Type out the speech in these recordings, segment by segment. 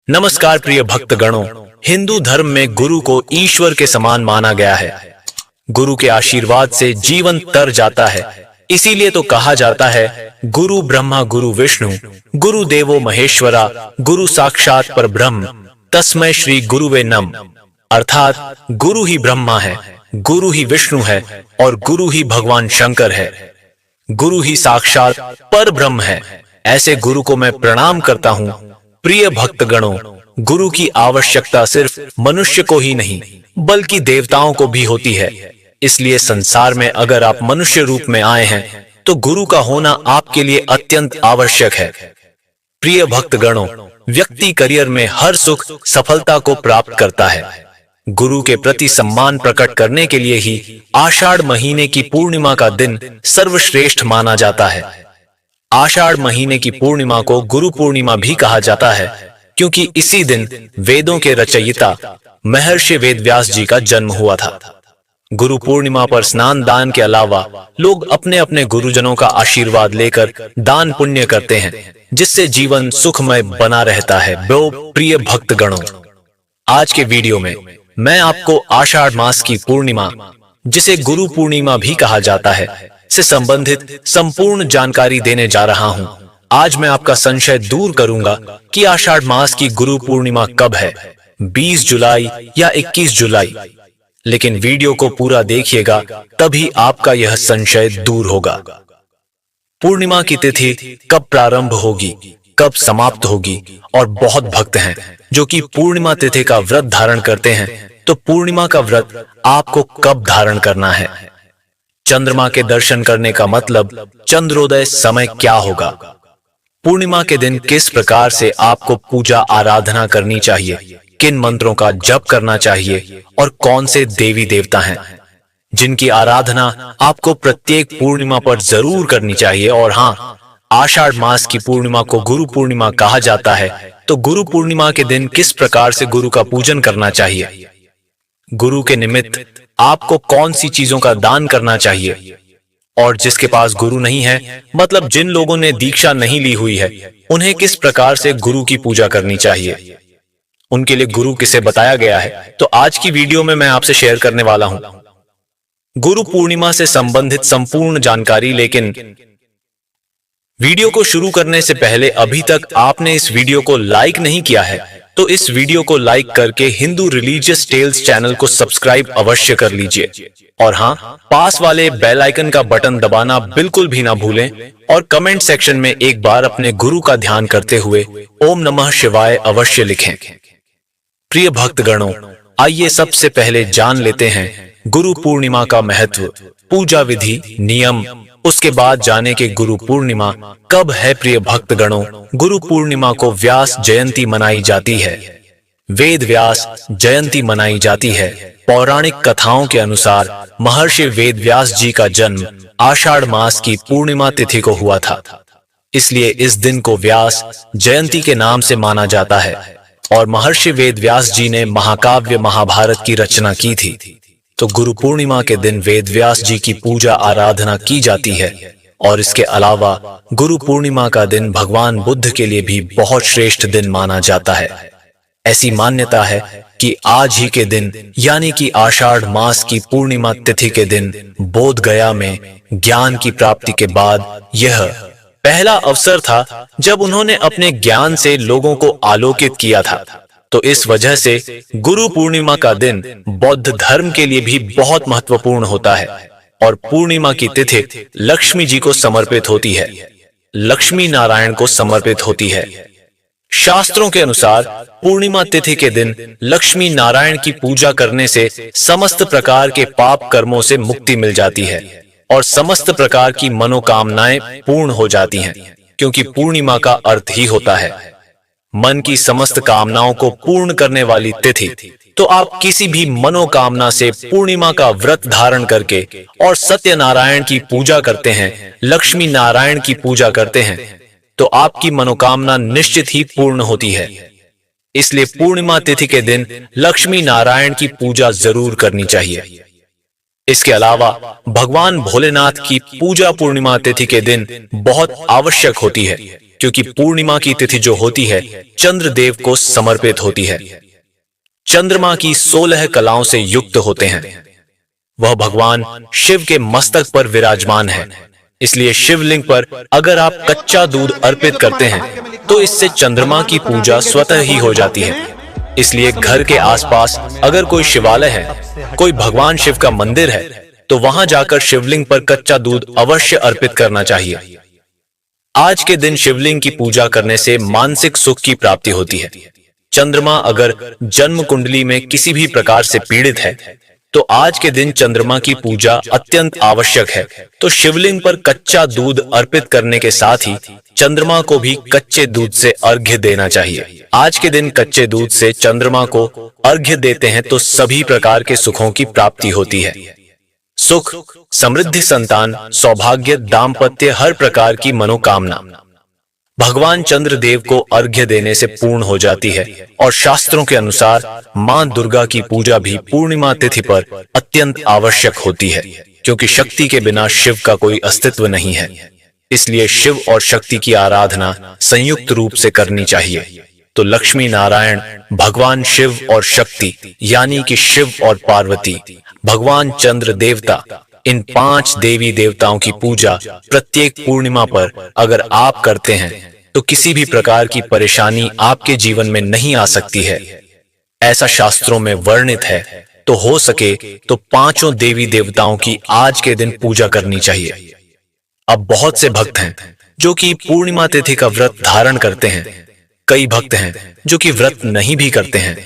नमस्कार प्रिय भक्तगणों, हिंदू धर्म में गुरु को ईश्वर के समान माना गया है। गुरु के आशीर्वाद से जीवन तर जाता है। इसीलिए तो कहा जाता है गुरु ब्रह्मा गुरु विष्णु गुरु देवो महेश्वरा गुरु साक्षात परब्रह्म तस्मै श्री गुरुवे नम। अर्थात गुरु ही ब्रह्मा है, गुरु ही विष्णु है और गुरु ही भगवान शंकर है। गुरु ही साक्षात परब्रह्म है। ऐसे गुरु को मैं प्रणाम करता हूँ। प्रिय भक्तगणों, गुरु की आवश्यकता सिर्फ मनुष्य को ही नहीं बल्कि देवताओं को भी होती है। इसलिए संसार में अगर आप मनुष्य रूप में आए हैं तो गुरु का होना आपके लिए अत्यंत आवश्यक है। प्रिय भक्तगणों, व्यक्ति करियर में हर सुख सफलता को प्राप्त करता है। गुरु के प्रति सम्मान प्रकट करने के लिए ही आषाढ़ महीने की पूर्णिमा का दिन सर्वश्रेष्ठ माना जाता है। आषाढ़ महीने की पूर्णिमा को गुरु पूर्णिमा भी कहा जाता है, क्योंकि इसी दिन वेदों के रचयिता महर्षि वेदव्यास जी का जन्म हुआ था। गुरु पूर्णिमा पर स्नान दान के अलावा लोग अपने अपने गुरुजनों का आशीर्वाद लेकर दान पुण्य करते हैं, जिससे जीवन सुखमय बना रहता है। प्रिय भक्तगणों, आज के वीडियो में मैं आपको आषाढ़ मास की पूर्णिमा, जिसे गुरु पूर्णिमा भी कहा जाता है, से संबंधित संपूर्ण जानकारी देने जा रहा हूं। आज मैं आपका संशय दूर करूंगा कि आषाढ़ मास की गुरु पूर्णिमा कब है, 20 जुलाई या 21 जुलाई। लेकिन वीडियो को पूरा देखिएगा, तभी आपका यह संशय दूर होगा। पूर्णिमा की तिथि कब प्रारंभ होगी, कब समाप्त होगी, और बहुत भक्त हैं जो कि पूर्णिमा तिथि का व्रत धारण करते हैं, तो पूर्णिमा का व्रत आपको कब धारण करना है। चंद्रमा के दर्शन करने का मतलब चंद्रोदय समय क्या होगा। पूर्णिमा के दिन किस प्रकार से आपको पूजा आराधना करनी चाहिए, किन मंत्रों का जप करना चाहिए और कौन से देवी देवता हैं जिनकी आराधना आपको प्रत्येक पूर्णिमा पर जरूर करनी चाहिए। और हाँ, आषाढ़ मास की पूर्णिमा को गुरु पूर्णिमा कहा जाता है, तो गुरु पूर्णिमा के दिन किस प्रकार से गुरु का पूजन करना चाहिए, गुरु के निमित्त आपको कौन सी चीजों का दान करना चाहिए, और जिसके पास गुरु नहीं है, मतलब जिन लोगों ने दीक्षा नहीं ली हुई है, उन्हें किस प्रकार से गुरु की पूजा करनी चाहिए, उनके लिए गुरु किसे बताया गया है, तो आज की वीडियो में मैं आपसे शेयर करने वाला हूं गुरु पूर्णिमा से संबंधित संपूर्ण जानकारी। लेकिन वीडियो को शुरू करने से पहले अभी तक आपने इस वीडियो को लाइक नहीं किया है, तो इस वीडियो को लाइक करके हिंदू रिलीजियस टेल्स चैनल को सब्सक्राइब अवश्य कर लीजिए। और हाँ, पास वाले बेल आइकन का बटन दबाना बिल्कुल भी ना भूलें, और कमेंट सेक्शन में एक बार अपने गुरु का ध्यान करते हुए ओम नमः शिवाय अवश्य लिखें। प्रिय भक्तगणों, आइए सबसे पहले जान लेते हैं गुरु पूर्णिमा का महत्व, पूजा विधि, नियम, उसके बाद जाने के गुरु पूर्णिमा कब है। प्रिय भक्तगणों, गुरु पूर्णिमा को व्यास जयंती मनाई जाती है, वेद व्यास जयंती मनाई जाती है। पौराणिक कथाओं के अनुसार महर्षि वेद व्यास जी का जन्म आषाढ़ मास की पूर्णिमा तिथि को हुआ था, इसलिए इस दिन को व्यास जयंती के नाम से माना जाता है। और महर्षि वेद व्यास जी ने महाकाव्य महाभारत की रचना की थी, तो गुरु पूर्णिमा के दिन वेद व्यास जी की पूजा आराधना की जाती है। और इसके अलावा गुरु पूर्णिमा का दिन भगवान बुद्ध के लिए भी बहुत श्रेष्ठ दिन माना जाता है। ऐसी मान्यता है कि आज ही के दिन, यानी कि आषाढ़ मास की पूर्णिमा तिथि के दिन, बोध गया में ज्ञान की प्राप्ति के बाद यह पहला अवसर था जब उन्होंने अपने ज्ञान से लोगों को आलोकित किया था। तो इस वजह से गुरु पूर्णिमा का दिन बौद्ध धर्म के लिए भी बहुत महत्वपूर्ण होता है। और पूर्णिमा की तिथि लक्ष्मी जी को समर्पित होती है, लक्ष्मी नारायण को समर्पित होती है। शास्त्रों के अनुसार पूर्णिमा तिथि के दिन लक्ष्मी नारायण की पूजा करने से समस्त प्रकार के पाप कर्मों से मुक्ति मिल जाती है और समस्त प्रकार की मनोकामनाएं पूर्ण हो जाती हैं, क्योंकि पूर्णिमा का अर्थ ही होता है मन की समस्त कामनाओं को पूर्ण करने वाली तिथि। तो आप किसी भी मनोकामना से पूर्णिमा का व्रत धारण करके और सत्यनारायण की पूजा करते हैं, लक्ष्मी नारायण की पूजा करते हैं, तो आपकी मनोकामना निश्चित ही पूर्ण होती है। इसलिए पूर्णिमा तिथि के दिन लक्ष्मी नारायण की पूजा जरूर करनी चाहिए। इसके अलावा भगवान भोलेनाथ की पूजा पूर्णिमा तिथि के दिन बहुत आवश्यक होती है, क्योंकि पूर्णिमा की तिथि जो होती है चंद्रदेव को समर्पित होती है। चंद्रमा की 16 कलाओं से युक्त होते हैं। वह भगवान शिव के मस्तक पर विराजमान है। इसलिए शिवलिंग पर अगर आप कच्चा दूध अर्पित करते हैं तो इससे चंद्रमा की पूजा स्वतः ही हो जाती है। इसलिए घर के आसपास अगर कोई शिवालय है, कोई भगवान शिव का मंदिर है, तो वहां जाकर शिवलिंग पर कच्चा दूध अवश्य अर्पित करना चाहिए। आज के दिन शिवलिंग की पूजा करने से मानसिक सुख की प्राप्ति होती है। चंद्रमा अगर जन्म कुंडली में किसी भी प्रकार से पीड़ित है तो आज के दिन चंद्रमा की पूजा अत्यंत आवश्यक है। तो शिवलिंग पर कच्चा दूध अर्पित करने के साथ ही चंद्रमा को भी कच्चे दूध से अर्घ्य देना चाहिए। आज के दिन कच्चे दूध से चंद्रमा को अर्घ्य देते हैं तो सभी प्रकार के सुखों की प्राप्ति होती है। सुख, समृद्धि, संतान, सौभाग्य, दाम्पत्य, हर प्रकार की मनोकामना भगवान चंद्रदेव को अर्घ्य देने से पूर्ण हो जाती है। और शास्त्रों के अनुसार मां दुर्गा की पूजा भी पूर्णिमा तिथि पर अत्यंत आवश्यक होती है, क्योंकि शक्ति के बिना शिव का कोई अस्तित्व नहीं है। इसलिए शिव और शक्ति की आराधना संयुक्त रूप से करनी चाहिए। तो लक्ष्मी नारायण, भगवान शिव और शक्ति यानी कि शिव और पार्वती, भगवान चंद्र देवता, इन 5 देवी देवताओं की पूजा प्रत्येक पूर्णिमा पर अगर आप करते हैं तो किसी भी प्रकार की परेशानी आपके जीवन में नहीं आ सकती है। ऐसा शास्त्रों में वर्णित है। तो हो सके तो 5 देवी देवताओं की आज के दिन पूजा करनी चाहिए। अब बहुत से भक्त हैं जो कि पूर्णिमा तिथि का व्रत धारण करते हैं। कई भक्त हैं जो कि व्रत नहीं भी करते हैं।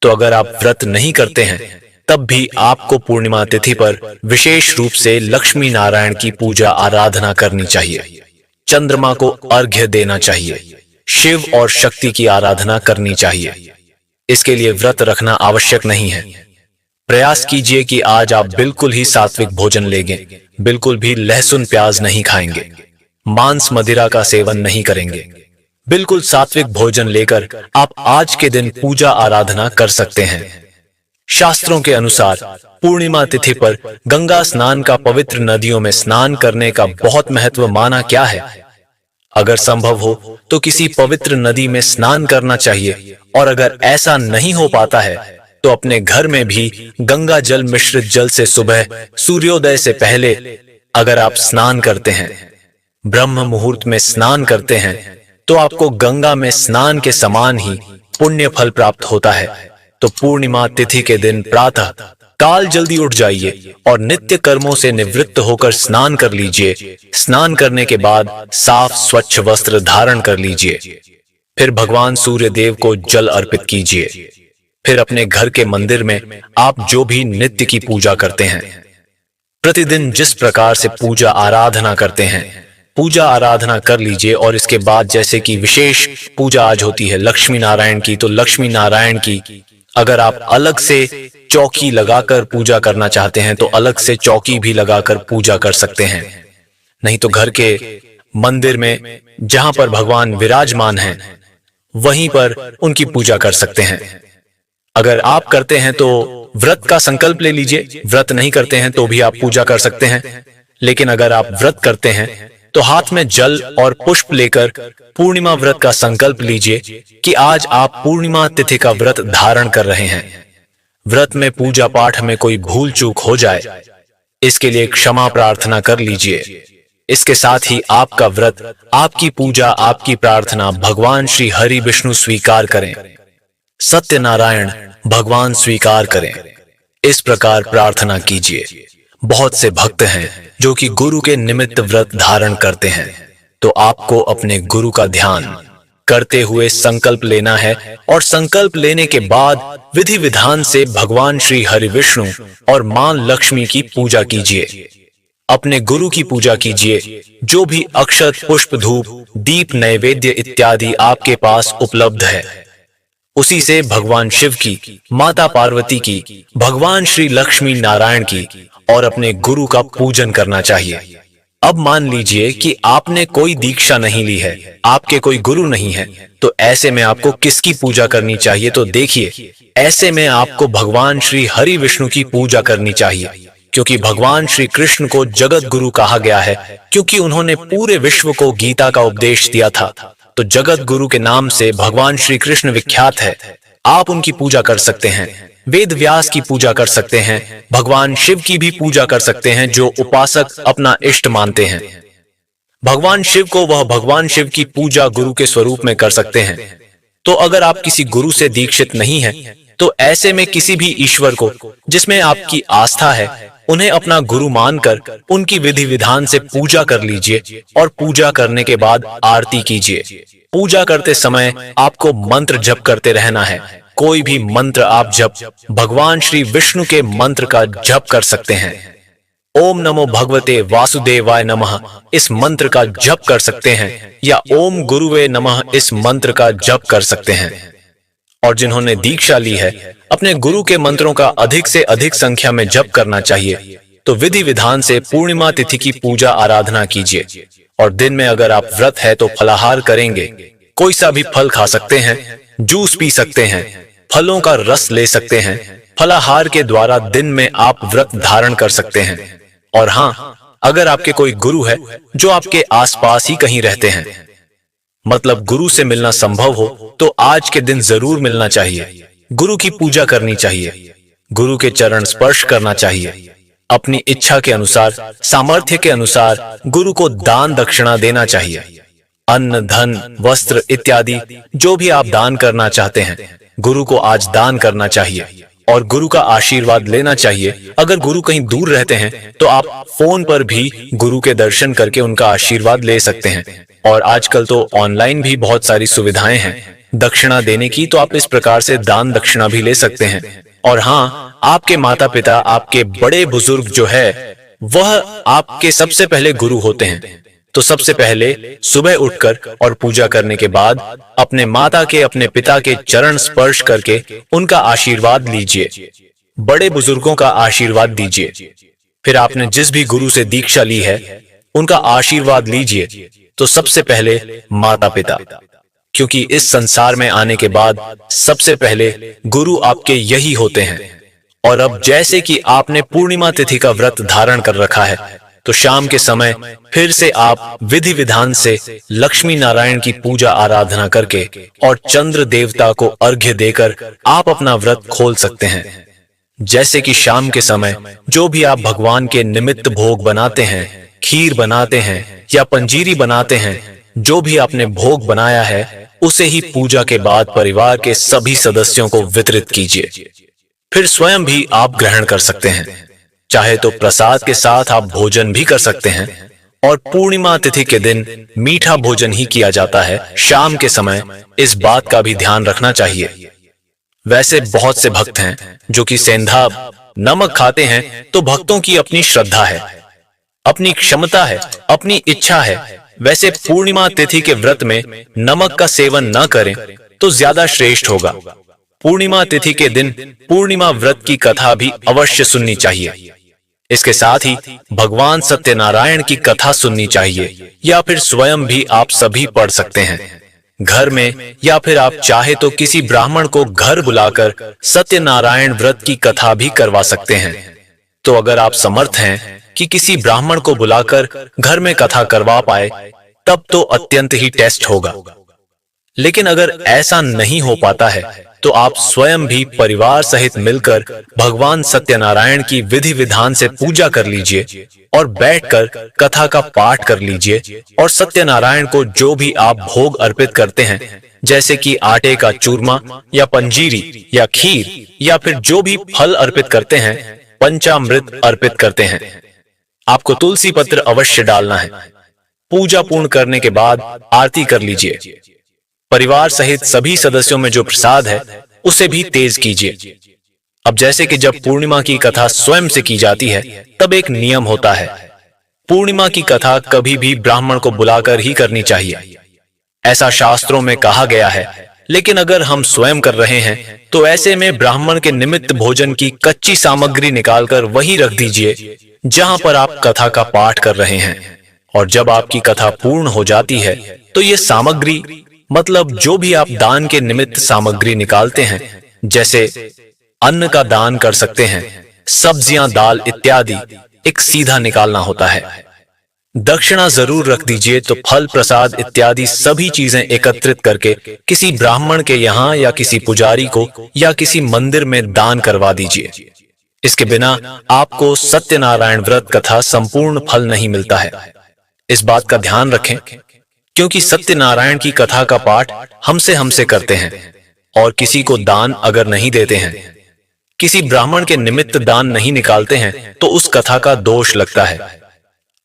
तो अगर आप व्रत नहीं करते हैं तब भी आपको पूर्णिमा तिथि पर विशेष रूप से लक्ष्मी नारायण की पूजा आराधना करनी चाहिए। चंद्रमा को अर्घ्य देना चाहिए। शिव और शक्ति की आराधना करनी चाहिए। इसके लिए व्रत रखना आवश्यक नहीं है। प्रयास कीजिए कि आज आप बिल्कुल ही सात्विक भोजन लेंगे, बिल्कुल भी लहसुन प्याज नहीं खाएंगे, मांस मदिरा का सेवन नहीं करेंगे। बिल्कुल सात्विक भोजन लेकर आप आज के दिन पूजा आराधना कर सकते हैं। शास्त्रों के अनुसार पूर्णिमा तिथि पर गंगा स्नान का पवित्र नदियों में स्नान करने का बहुत महत्व माना क्या है। अगर संभव हो तो किसी पवित्र नदी में स्नान करना चाहिए। और अगर ऐसा नहीं हो पाता है तो अपने घर में भी गंगा जल मिश्रित जल से सुबह सूर्योदय से पहले अगर आप स्नान करते हैं, ब्रह्म मुहूर्त में स्नान करते हैं, तो आपको गंगा में स्नान के समान ही पुण्य फल प्राप्त होता है। तो पूर्णिमा तिथि के दिन प्रातः काल जल्दी उठ जाइए और नित्य कर्मों से निवृत्त होकर स्नान कर लीजिए। स्नान करने के बाद साफ स्वच्छ वस्त्र धारण कर लीजिए। फिर भगवान सूर्य देव को जल अर्पित कीजिए। फिर अपने घर के मंदिर में आप जो भी नित्य की पूजा करते हैं, प्रतिदिन जिस प्रकार से पूजा आराधना करते हैं, पूजा आराधना कर लीजिए। और इसके बाद जैसे कि विशेष पूजा आज होती है लक्ष्मी नारायण की, तो लक्ष्मी नारायण की अगर आप अलग से चौकी लगाकर पूजा करना चाहते हैं तो अलग से चौकी भी लगाकर पूजा कर सकते हैं। नहीं तो घर के मंदिर में जहां पर भगवान विराजमान हैं वहीं पर उनकी पूजा कर सकते हैं। अगर आप करते हैं तो व्रत का संकल्प ले लीजिए। व्रत नहीं करते हैं तो भी आप पूजा कर सकते हैं। लेकिन अगर आप व्रत करते हैं तो हाथ में जल और पुष्प लेकर पूर्णिमा व्रत का संकल्प लीजिए कि आज आप पूर्णिमा तिथि का व्रत धारण कर रहे हैं। व्रत में पूजा पाठ में कोई भूल चूक हो जाए, इसके लिए क्षमा प्रार्थना कर लीजिए। इसके साथ ही आपका व्रत, आपकी पूजा, आपकी प्रार्थना भगवान श्री हरि विष्णु स्वीकार करें, सत्यनारायण भगवान स्वीकार करें। इस प्रकार प्रार्थना कीजिए। बहुत से भक्त हैं जो कि गुरु के निमित्त व्रत धारण करते हैं। तो आपको अपने गुरु का ध्यान करते हुए संकल्प लेना है और संकल्प लेने के बाद विधि विधान से भगवान श्री हरि विष्णु और मां लक्ष्मी की पूजा कीजिए। अपने गुरु की पूजा कीजिए। जो भी अक्षत, पुष्प, धूप, दीप, नैवेद्य इत्यादि आपके पास उपलब्ध है, उसी से भगवान शिव की, माता पार्वती की, भगवान श्री लक्ष्मी नारायण की और अपने गुरु का पूजन करना चाहिए। अब मान लीजिए कि आपने कोई दीक्षा नहीं ली है, आपके कोई गुरु नहीं है, तो ऐसे में आपको किसकी पूजा करनी चाहिए? तो देखिए, ऐसे में आपको भगवान श्री हरि विष्णु की पूजा करनी चाहिए, क्योंकि भगवान श्री कृष्ण को जगत गुरु कहा गया है, क्योंकि उन्होंने पूरे विश्व को गीता का उपदेश दिया था। तो जगत गुरु के नाम से भगवान श्री कृष्ण विख्यात है। आप उनकी पूजा कर सकते हैं, वेद व्यास की पूजा कर सकते हैं, भगवान शिव की भी पूजा कर सकते हैं, जो उपासक अपना इष्ट मानते हैं। भगवान शिव को वह भगवान शिव की पूजा गुरु के स्वरूप में कर सकते हैं। तो अगर आप किसी गुरु से दीक्षित नहीं हैं, तो ऐसे में किसी भी ईश्वर को जिसमें आपकी आस्था है, उन्हें अपना गुरु मानकर उनकी विधि विधान से पूजा कर लीजिए और पूजा करने के बाद आरती कीजिए। पूजा करते समय आपको मंत्र जप करते रहना है। कोई भी मंत्र आप जप भगवान श्री विष्णु के मंत्र का जप कर सकते हैं। ओम नमो भगवते वासुदेवाय नमः इस मंत्र का जप कर सकते हैं, या ओम गुरुवे नमः इस मंत्र का जप कर सकते हैं। और जिन्होंने दीक्षा ली है, अपने गुरु के मंत्रों का अधिक से अधिक संख्या में जप करना चाहिए। तो विधि विधान से पूर्णिमा तिथि की पूजा आराधना कीजिए। और दिन में अगर आप व्रत है तो फलाहार करेंगे। कोई सा भी फल खा सकते हैं, जूस पी सकते हैं, फलों का रस ले सकते हैं। फलाहार के द्वारा दिन में आप व्रत धारण कर सकते हैं। और हाँ, अगर आपके कोई गुरु है जो आपके आसपास ही कहीं रहते हैं, मतलब गुरु से मिलना संभव हो, तो आज के दिन जरूर मिलना चाहिए। गुरु की पूजा करनी चाहिए, गुरु के चरण स्पर्श करना चाहिए। अपनी इच्छा के अनुसार, सामर्थ्य के अनुसार गुरु को दान दक्षिणा देना चाहिए। अन्न, धन, वस्त्र इत्यादि जो भी आप दान करना चाहते हैं, गुरु को आज दान करना चाहिए और गुरु का आशीर्वाद लेना चाहिए। अगर गुरु कहीं दूर रहते हैं तो आप फोन पर भी गुरु के दर्शन करके उनका आशीर्वाद ले सकते हैं। और आजकल तो ऑनलाइन भी बहुत सारी सुविधाएं हैं दक्षिणा देने की, तो आप इस प्रकार से दान दक्षिणा भी ले सकते हैं। और हाँ, आपके माता पिता, आपके बड़े बुजुर्ग जो है, वह आपके सबसे पहले गुरु होते हैं। तो सबसे पहले सुबह उठकर और पूजा करने के बाद अपने माता के, अपने पिता के चरण स्पर्श करके उनका आशीर्वाद लीजिए। बड़े बुजुर्गों का आशीर्वाद दीजिए। फिर आपने जिस भी गुरु से दीक्षा ली है उनका आशीर्वाद लीजिए। तो सबसे पहले माता पिता, क्योंकि इस संसार में आने के बाद सबसे पहले गुरु आपके यही होते हैं। और अब जैसे कि आपने पूर्णिमा तिथि का व्रत धारण कर रखा है, तो शाम के समय फिर से आप विधि विधान से लक्ष्मी नारायण की पूजा आराधना करके और चंद्र देवता को अर्घ्य देकर आप अपना व्रत खोल सकते हैं। जैसे कि शाम के समय जो भी आप भगवान के निमित्त भोग बनाते हैं, खीर बनाते हैं या पंजीरी बनाते हैं, जो भी आपने भोग बनाया है, उसे ही पूजा के बाद परिवार के सभी सदस्यों को वितरित कीजिए। फिर स्वयं भी आप ग्रहण कर सकते हैं। चाहे तो प्रसाद के साथ आप भोजन भी कर सकते हैं। और पूर्णिमा तिथि के दिन मीठा भोजन ही किया जाता है शाम के समय, इस बात का भी ध्यान रखना चाहिए। वैसे बहुत से भक्त हैं जो कि सेंधा नमक खाते हैं, तो भक्तों की अपनी श्रद्धा है, अपनी क्षमता है, अपनी इच्छा है। वैसे पूर्णिमा तिथि के व्रत में नमक का सेवन न करें तो ज्यादा श्रेष्ठ होगा। पूर्णिमा तिथि के दिन पूर्णिमा व्रत की कथा भी अवश्य सुननी चाहिए। इसके साथ ही भगवान सत्यनारायण की कथा सुननी चाहिए, या फिर स्वयं भी आप सभी पढ़ सकते हैं घर में, या फिर आप चाहे तो किसी ब्राह्मण को घर बुलाकर सत्यनारायण व्रत की कथा भी करवा सकते हैं। तो अगर आप समर्थ हैं कि किसी ब्राह्मण को बुलाकर घर में कथा करवा पाए, तब तो अत्यंत ही टेस्ट होगा। लेकिन अगर ऐसा नहीं हो पाता है, तो आप स्वयं भी परिवार सहित मिलकर भगवान सत्यनारायण की विधि विधान से पूजा कर लीजिए और बैठकर कथा का पाठ कर लीजिए। और सत्यनारायण को जो भी आप भोग अर्पित करते हैं, जैसे कि आटे का चूरमा या पंजीरी या खीर, या फिर जो भी फल अर्पित करते हैं, पंचामृत अर्पित करते हैं, आपको तुलसी पत्र अवश्य डालना है। पूजा पूर्ण करने के बाद आरती कर लीजिए। परिवार सहित सभी सदस्यों में जो प्रसाद है उसे भी तेज कीजिए। अब जैसे कि जब पूर्णिमा की कथा स्वयं से की जाती है, तब एक नियम होता है। पूर्णिमा की कथा कभी भी ब्राह्मण को बुलाकर ही करनी चाहिए, ऐसा शास्त्रों में कहा गया है। लेकिन अगर हम स्वयं कर रहे हैं, तो ऐसे में ब्राह्मण के निमित्त भोजन की कच्ची सामग्री निकालकर वहीं रख दीजिए जहां पर आप कथा का पाठ कर रहे हैं। और जब आपकी कथा पूर्ण हो जाती है, तो ये सामग्री, मतलब जो भी आप दान के निमित्त सामग्री निकालते हैं, जैसे अन्न का दान कर सकते हैं, सब्जियां, दाल इत्यादि एक सीधा निकालना होता है। दक्षिणा जरूर रख दीजिए, तो फल, प्रसाद इत्यादि सभी चीजें एकत्रित करके किसी ब्राह्मण के यहाँ या किसी पुजारी को या किसी मंदिर में दान करवा दीजिए। इसके बिना आपको सत्यनारायण व्रत कथा संपूर्ण फल नहीं मिलता है। इस बात का ध्यान रखें, क्योंकि सत्यनारायण की कथा का पाठ हमसे करते हैं और किसी को दान अगर नहीं देते हैं, किसी ब्राह्मण के निमित्त दान नहीं निकालते हैं, तो उस कथा का दोष लगता है,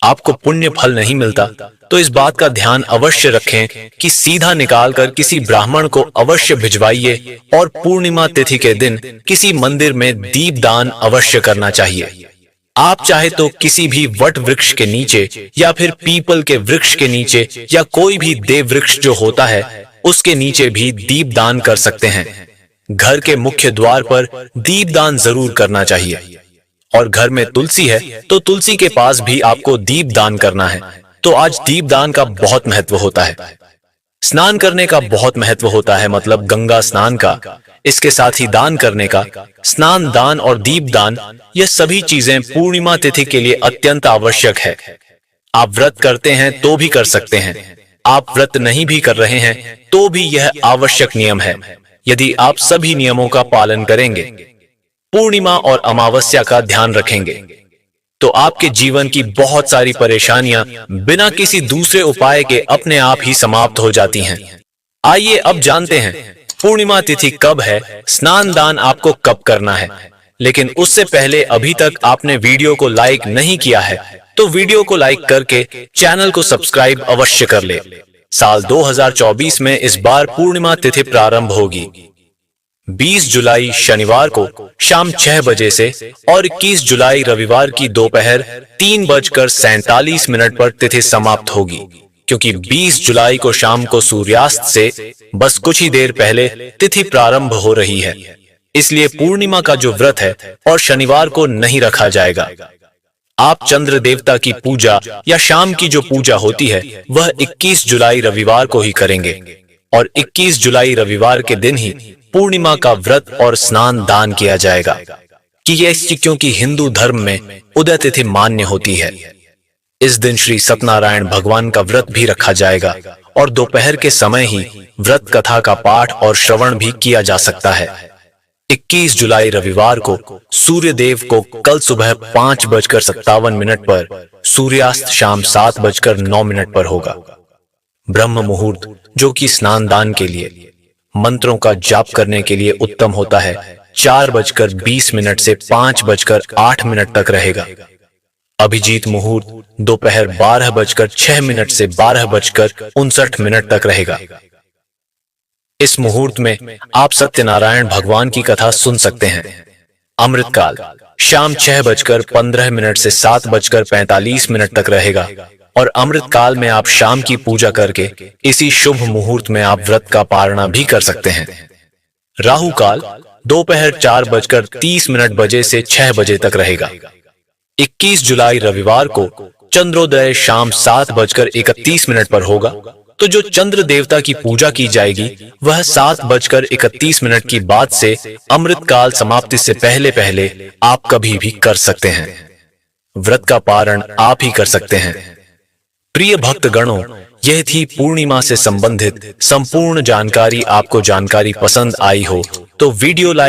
आपको पुण्य फल नहीं मिलता। तो इस बात का ध्यान अवश्य रखें कि सीधा निकालकर किसी ब्राह्मण को अवश्य भिजवाइए और पूर्णिमा तिथि के दिन किसी मंदिर में दीप दान अवश्य करना चाहिए। आप चाहे तो किसी भी वट वृक्ष के नीचे या फिर पीपल के वृक्ष के नीचे या कोई भी देव वृक्ष जो होता है उसके नीचे भी दीप दान कर सकते हैं। घर के मुख्य द्वार पर दीप दान जरूर करना चाहिए। और घर में तुलसी है तो तुलसी के पास भी आपको दीप दान करना है। तो आज दीप दान का बहुत महत्व होता है। स्नान करने का बहुत महत्व होता है, मतलब गंगा स्नान का, इसके साथ ही दान करने का। स्नान, दान और दीप दान, यह सभी चीजें पूर्णिमा तिथि के लिए अत्यंत आवश्यक है। आप व्रत करते हैं तो भी कर सकते हैं, आप व्रत नहीं भी कर रहे हैं तो भी यह आवश्यक नियम है। यदि आप सभी नियमों का पालन करेंगे, पूर्णिमा और अमावस्या का ध्यान रखेंगे, तो आपके जीवन की बहुत सारी परेशानियां बिना किसी दूसरे उपाय के अपने आप ही समाप्त हो जाती हैं। आइए अब जानते हैं पूर्णिमा तिथि कब है, स्नान दान आपको कब करना है। लेकिन उससे पहले अभी तक आपने वीडियो को लाइक नहीं किया है तो वीडियो को लाइक करके चैनल को सब्सक्राइब अवश्य कर ले। साल 2024 में इस बार पूर्णिमा तिथि प्रारंभ होगी 20 जुलाई शनिवार को शाम 6 बजे से और 21 जुलाई रविवार की दोपहर 3:47 पर तिथि समाप्त होगी, क्योंकि 20 जुलाई को शाम को सूर्यास्त से बस कुछ ही देर पहले तिथि प्रारंभ हो रही है। इसलिए पूर्णिमा का जो व्रत है और शनिवार को नहीं रखा जाएगा। आप चंद्र देवता की पूजा या शाम की जो पूजा होती है वह 21 जुलाई रविवार को ही करेंगे और 21 जुलाई रविवार के दिन ही पूर्णिमा का व्रत और स्नान दान किया जाएगा क्योंकि हिंदू धर्म में उदय तिथि मान्य होती है। इस दिन श्री सत्यनारायण भगवान का व्रत भी रखा जाएगा और दोपहर के समय ही व्रत कथा का पाठ और श्रवण भी किया जा सकता है। 21 जुलाई रविवार को सूर्य देव को कल सुबह 5:57 पर, सूर्यास्त शाम 7:09 पर होगा। ब्रह्म मुहूर्त, जो कि स्नान दान के लिए, मंत्रों का जाप करने के लिए उत्तम होता है, 4:20 से 5:08 तक रहेगा। अभिजीत मुहूर्त दोपहर 12:06 से 12:59 तक रहेगा। इस मुहूर्त में आप सत्यनारायण भगवान की कथा सुन सकते हैं। अमृतकाल शाम 6:15 से 7:45 तक रहेगा और अमृत काल में आप शाम की पूजा करके इसी शुभ मुहूर्त में आप व्रत का पारणा भी कर सकते हैं। राहु काल दोपहर 4:30 बजे से 6 बजे तक रहेगा। 21 जुलाई रविवार को चंद्रोदय शाम 7:31 पर होगा। तो जो चंद्र देवता की पूजा की जाएगी वह 7:31 की बाद से अमृत काल समाप्ति से पहले आप कभी भी कर सकते हैं। व्रत का पारण आप ही कर सकते हैं। प्रिय भक्त गणों, यह थी पूर्णिमा से संबंधित संपूर्ण जानकारी। आपको जानकारी पसंद आई हो तो वीडियो लाइक